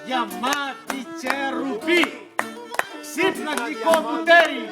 γεμάτη τσερουμπί. Ξύπνα γλυκό μου τέρι.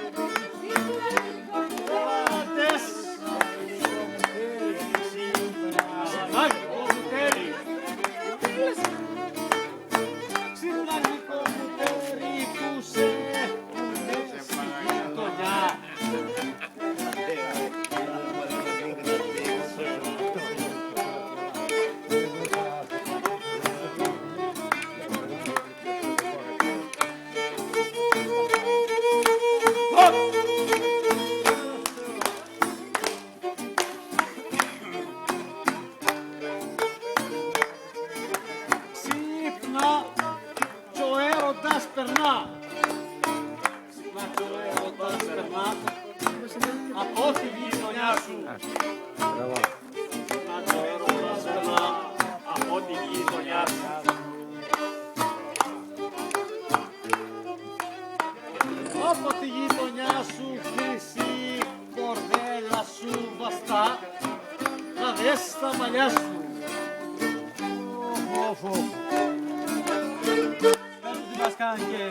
Από τη γειτονιά σου. Από τη γειτονιά σου. Από τη γειτονιά σου χρυσή κορδέλα σου βαστά, να δες τα μαλλιά σου. Πες τι μας κάνει και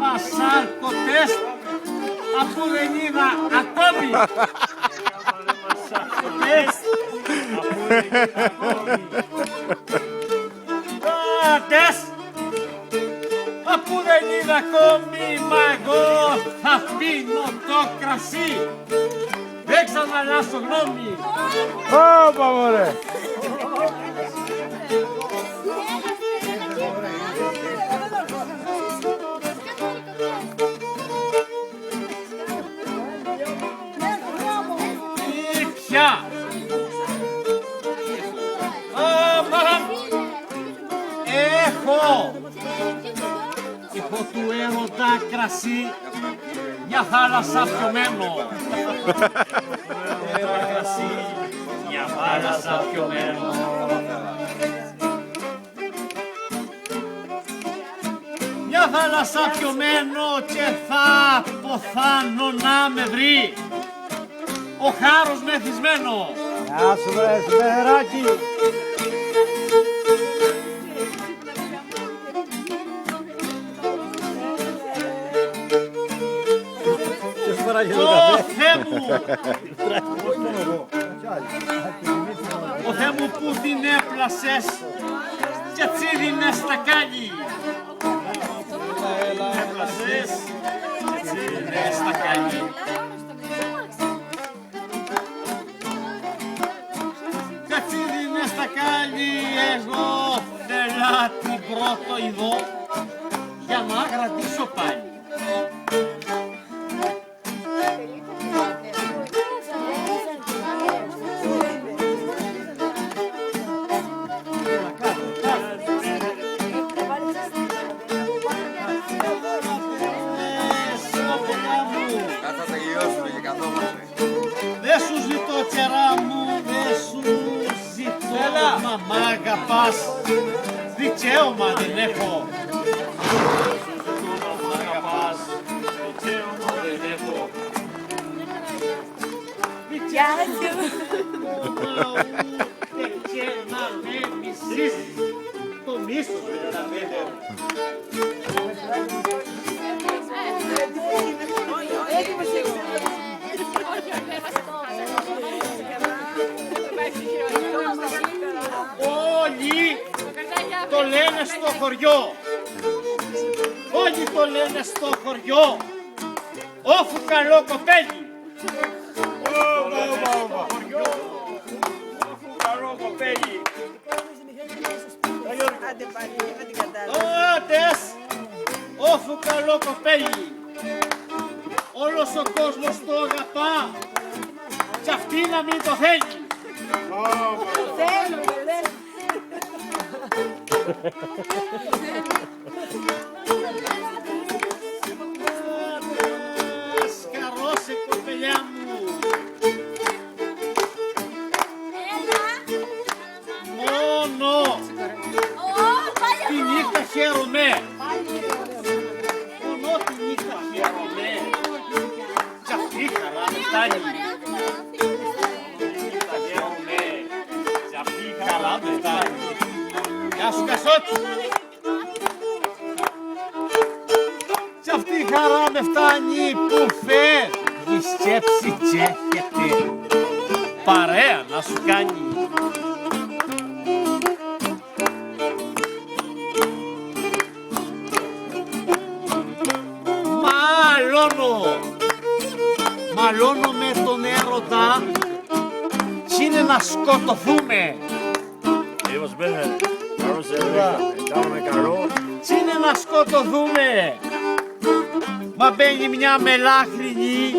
μασάρκωτες, αφού δεν είδα ακόμη. Μασάρκωτες, αφού δεν είδα ακόμη. Τες, αφού δεν είδα ακόμη, μα εγώ θα πίνω το κρασί. Δεν ξαναλάσω γνώμη. Ωπα μωρέ. Έχω του έρωτα κρασί, μια θάλασσα πιωμένο. Έρωτα κρασί, μια θάλασσα πιωμένο. Μια θάλασσα πιωμένο και θα ποθάνω να με βρει ο χάρος μεθυσμένο. Γεια σου βρε Σιδεράκη. Ω Θεέ μου! Ο Θεέ μου που την έπλασες και τσίδινες στα κάλλη. Έπλασες και τσίδινες στα κάλλη. Και τσίδινες στα κάλλη, εγώ θέλα την πρώτο ειδώ για να κρατήσω πάλι. Δεν σου ζητώ τσερά μου, δεν σου ζητώ μα μ' αγαπάς, δικαίωμα δεν έχω. Μ' αγαπάς, δικαίωμα δεν έχω. Δικαίωμα και να με μισείς, το μίσος δεν θα πέντε. Όλοι το λένε στο χωριό. Όλοι το λένε στο χωριό. Όφου καλό κοπέλι. Όφου καλό κοπέλι. Ώτες, όφου καλό κοπέλι. Όλος ο κόσμος το αγαπά κι αυτή να μην το θέλει. Σκαρώσε κοπελιά μου. Μόνο τη νύχτα χαίρομαι. Μόνο τη νύχτα χαίρομαι. Κι αυτή χαρά. φτάνει. Καλά με φτάνει. Γεια σου Κασότη. Κι αυτή η χαρά με φτάνει που φεύγει σκέψη τσέχεται. Παρέα να σου κάνει. Μαλώνω με τον έρωτα κι είναι να σκοτωθούμε. Κι είναι να σκοτωθούμε. Μα μπαίνει μια μελάχρινη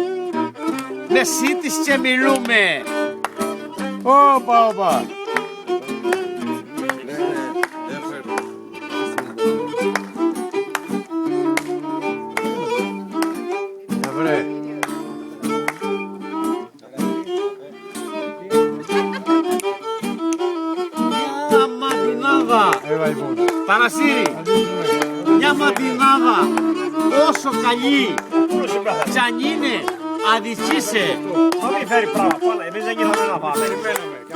με σίτης και μιλούμε. Όπα, όπα. Βρε. Μια ματινάδα. Παρασύρι. Μια ματινάδα όσο καλή κι αν είναι αδικήσε. Μα μην φέρει πράγμα πάλι, εμείς δεν είχαμε να πάμε.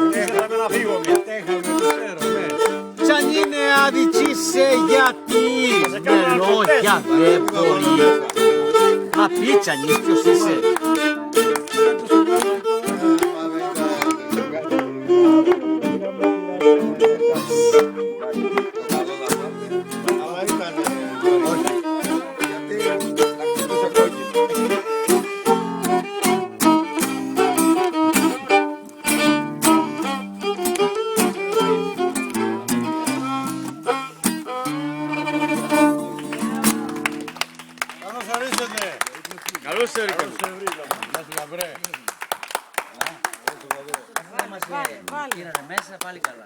Ήθελαμε να φύγουμε. Κι αν είναι αδικήσε γιατί με λόγια δεν μπορεί να πει κι αν είσαι ποιος είσαι. Καλώς σε βρήκαμε. Πάλι μέσα, πάλι καλά.